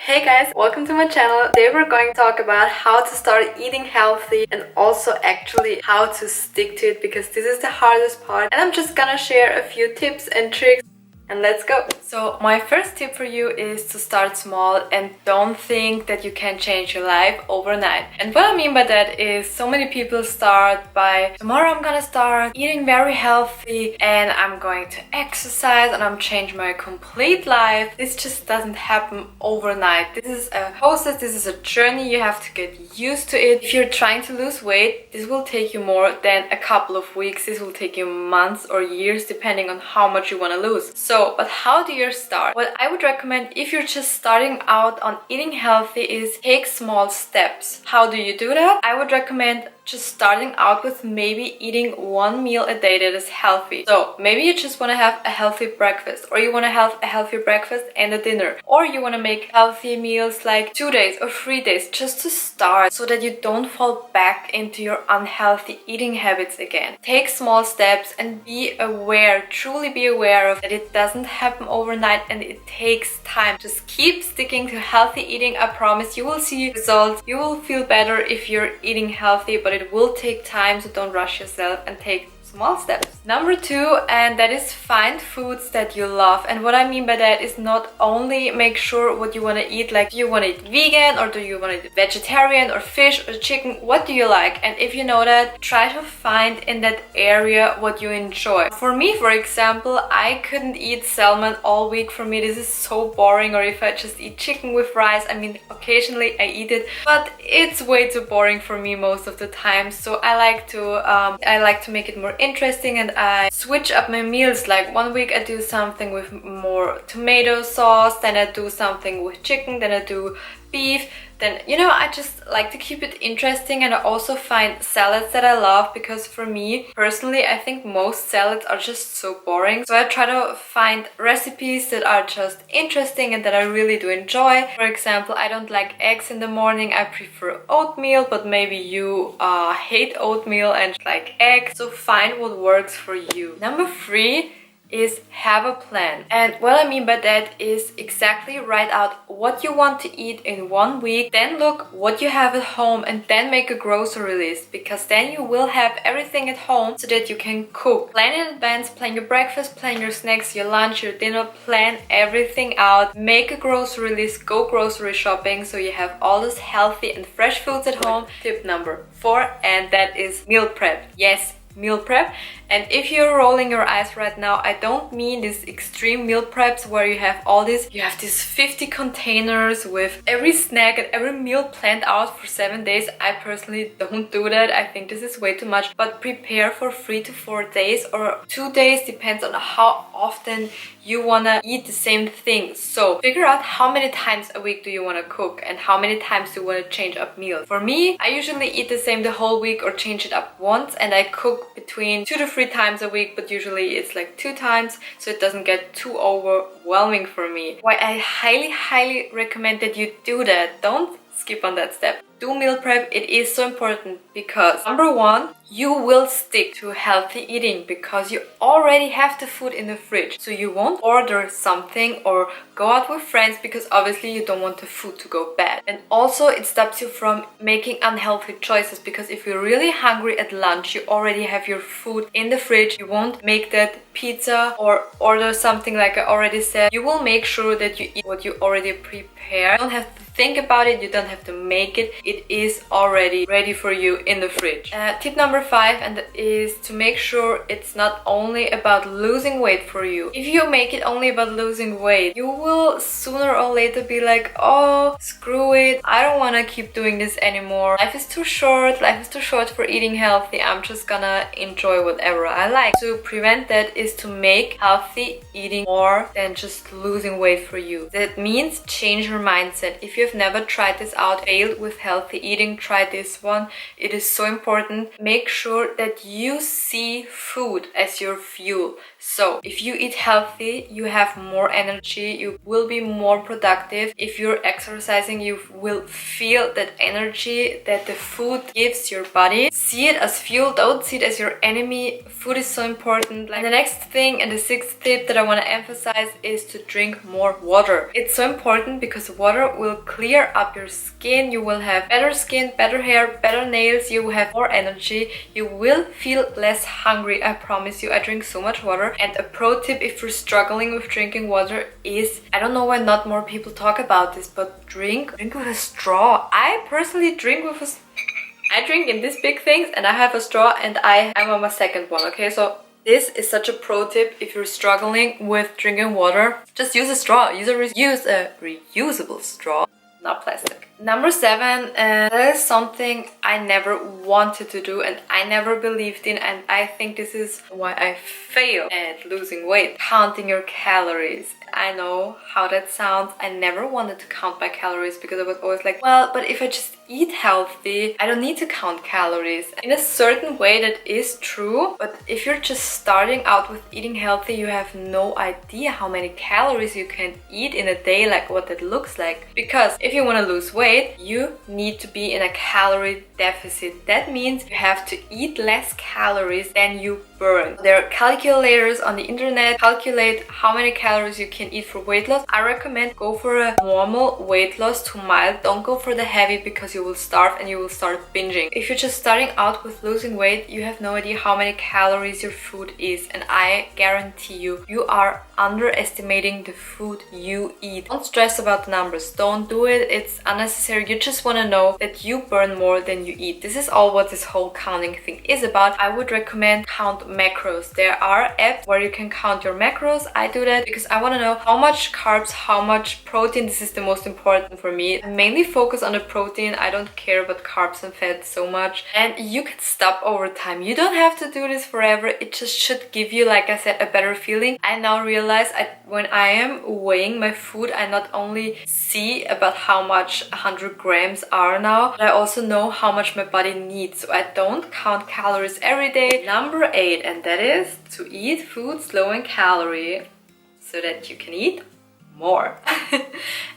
Hey guys, welcome to my channel. Today we're going to talk about how to start eating healthy and also actually how to stick to it, because this is the hardest part, and I'm just gonna share a few tips and tricks. And let's go! So my first tip for you is to start small and don't think that you can change your life overnight. And what I mean by that is so many people start by tomorrow I'm gonna start eating very healthy and I'm going to exercise and I'm changing my complete life. This just doesn't happen overnight. This is a process, this is a journey. You have to get used to it. If you're trying to lose weight, this will take you more than a couple of weeks. This will take you months or years depending on how much you want to lose. But how do you start? What I would recommend if you're just starting out on eating healthy is take small steps. How do you do that? I would recommend just starting out with maybe eating one meal a day that is healthy. So maybe you just want to have a healthy breakfast, or you want to have a healthy breakfast and a dinner, or you want to make healthy meals like 2 days or 3 days just to start so that you don't fall back into your unhealthy eating habits again. Take small steps and be aware, truly be aware of that it doesn't happen overnight and it takes time. Just keep sticking to healthy eating. I promise you will see results. You will feel better if you're eating healthy, but it will take time, so don't rush yourself and take small steps. Number 2, and that is find foods that you love. And what I mean by that is not only make sure what you want to eat, like do you want to eat vegan or do you want to eat vegetarian or fish or chicken, what do you like? And if you know that, try to find in that area what you enjoy. For me, for example, I couldn't eat salmon all week. For me this is so boring. Or if I just eat chicken with rice, I mean occasionally I eat it, but it's way too boring for me most of the time. So I like to make it more interesting, and I switch up my meals. Like one week I do something with more tomato sauce, then I do something with chicken, then I do beef. Then, I just like to keep it interesting. And I also find salads that I love, because for me personally, I think most salads are just so boring. So I try to find recipes that are just interesting and that I really do enjoy. For example, I don't like eggs in the morning. I prefer oatmeal, but maybe you hate oatmeal and like eggs. So find what works for you. Number 3 is have a plan. And what I mean by that is exactly write out what you want to eat in 1 week, then look what you have at home, and then make a grocery list, because then you will have everything at home so that you can cook. Plan in advance, plan your breakfast, plan your snacks, your lunch, your dinner, plan everything out. Make a grocery list, go grocery shopping so you have all those healthy and fresh foods at home. Tip number 4, and that is meal prep. Yes, meal prep. And if you're rolling your eyes right now, I don't mean these extreme meal preps where you have these 50 containers with every snack and every meal planned out for 7 days. I personally don't do that. I think this is way too much. But prepare for 3 to 4 days or 2 days, depends on how often you wanna eat the same thing. So figure out how many times a week do you wanna cook and how many times do you wanna change up meals. For me, I usually eat the same the whole week or change it up once, and I cook between 2 to 3 times a week, but usually it's like 2 times, so it doesn't get too overwhelming for me. Why I highly recommend that you do that. Don't skip on that step. Do meal prep. It is so important because number 1, you will stick to healthy eating because you already have the food in the fridge. So you won't order something or go out with friends because obviously you don't want the food to go bad. And also it stops you from making unhealthy choices, because if you're really hungry at lunch, you already have your food in the fridge. You won't make that pizza or order something like I already said. You will make sure that you eat what you already prepared. You don't have to think about it. You don't have to make it. It is already ready for you in the fridge. Tip number 5, and that is to make sure it's not only about losing weight for you. If you make it only about losing weight, you will sooner or later be like, oh, screw it, I don't want to keep doing this anymore. Life is too short. Life is too short for eating healthy. I'm just gonna enjoy whatever I like. To prevent that is to make healthy eating more than just losing weight for you. That means change your mindset. If you've never tried this out, failed with healthy eating, try this one. It is so important. Make sure that you see food as your fuel. So if you eat healthy, you have more energy, you will be more productive. If you're exercising, you will feel that energy that the food gives your body. See it as fuel, don't see it as your enemy. Food is so important. And the next thing and the sixth tip that I want to emphasize is to drink more water. It's so important because water will clear up your skin. You will have better skin, better hair, better nails. You will have more energy. You will feel less hungry. I promise you. I drink so much water. And a pro tip if you're struggling with drinking water is, I don't know why not more people talk about this, but drink with a straw. I personally drink with a I drink in these big things and I have a straw and I'm on my second one, okay? So this is such a pro tip if you're struggling with drinking water. Just use a straw. Use a reusable straw, not plastic. Number 7, and that is something I never wanted to do and I never believed in, and I think this is why I failed at losing weight. Counting your calories. I know how that sounds. I never wanted to count my calories because I was always like, well, but if I just eat healthy, I don't need to count calories. In a certain way that is true, but if you're just starting out with eating healthy, you have no idea how many calories you can eat in a day, like what that looks like. Because if you want to lose weight, you need to be in a calorie deficit. That means you have to eat less calories than you burn. There are calculators on the internet, calculate how many calories you can eat for weight loss. I recommend go for a normal weight loss to mild. Don't go for the heavy because you will starve and you will start binging. If you're just starting out with losing weight, you have no idea how many calories your food is, and I guarantee you, you are underestimating the food you eat. Don't stress about the numbers. Don't do it. It's unnecessary. You just want to know that you burn more than you eat. This is all what this whole counting thing is about. I would recommend count macros. There are apps where you can count your macros. I do that because I want to know how much carbs, how much protein. This is the most important for me. I mainly focus on the protein. I don't care about carbs and fats so much. And you can stop over time. You don't have to do this forever. It just should give you, like I said, a better feeling. I now realize when I am weighing my food, I not only see about how much 100 grams are now, but I also know how much my body needs. So I don't count calories every day. Number 8, and that is to eat food low in calorie so that you can eat more.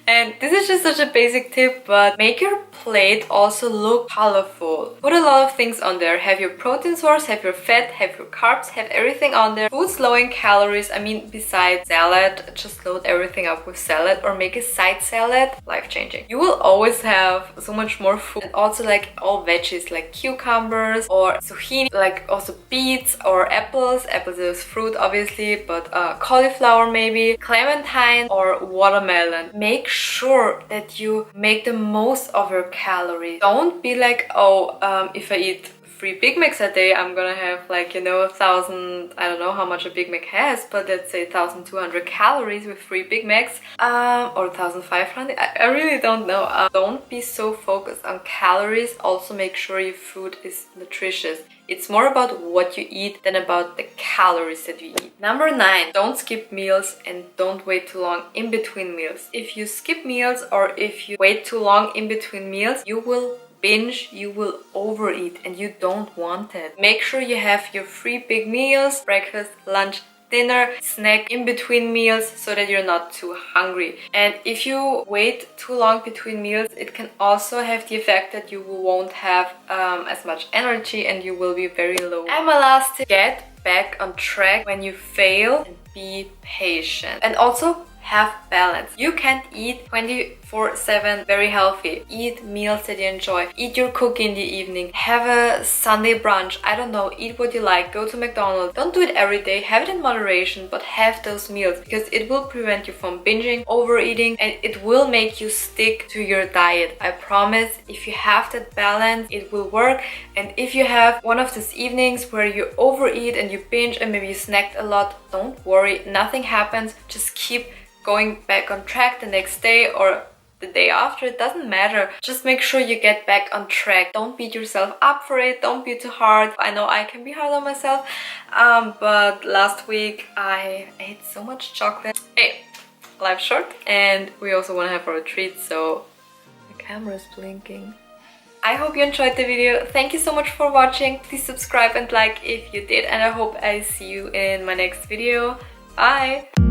And this is just such a basic tip, but make your plate also look colorful. Put a lot of things on there. Have your protein source, have your fat, have your carbs, have everything on there. Foods low in calories, I mean, besides salad, just load everything up with salad or make a side salad. Life-changing. You will always have so much more food. And also like all veggies like cucumbers or zucchini, like also beets or apples. Apples is fruit obviously, but cauliflower maybe, clementine or watermelon. Make sure that you make the most of your calories. Don't be like, oh, if I eat 3 Big Macs a day, I'm gonna have like, you know, 1,000, I don't know how much a Big Mac has, but let's say 1,200 calories with 3 Big Macs, or 1,500, I really don't know. Don't be so focused on calories. Also make sure your food is nutritious. It's more about what you eat than about the calories that you eat. Number 9, don't skip meals and don't wait too long in between meals. If you skip meals or if you wait too long in between meals, you will binge, you will overeat, and you don't want it. Make sure you have your 3 big meals, breakfast, lunch, dinner, snack in between meals so that you're not too hungry. And if you wait too long between meals, it can also have the effect that you won't have as much energy and you will be very low. And my last tip, get back on track when you fail and be patient. And also have balance. You can't eat 24/7 very healthy. Eat meals that you enjoy. Eat your cookie in the evening. Have a Sunday brunch. I don't know. Eat what you like. Go to McDonald's. Don't do it every day. Have it in moderation, but have those meals because it will prevent you from binging, overeating, and it will make you stick to your diet. I promise. If you have that balance, it will work. And if you have one of those evenings where you overeat and you binge and maybe you snacked a lot, don't worry. Nothing happens. Just keep going back on track the next day or the day after. It doesn't matter. Just make sure you get back on track. Don't beat yourself up for it. Don't be too hard. I know I can be hard on myself, but last week I ate so much chocolate. Hey, life's short and we also want to have our treat, so the camera is blinking. I hope you enjoyed the video. Thank you so much for watching. Please subscribe and like if you did, and I hope I see you in my next video. Bye!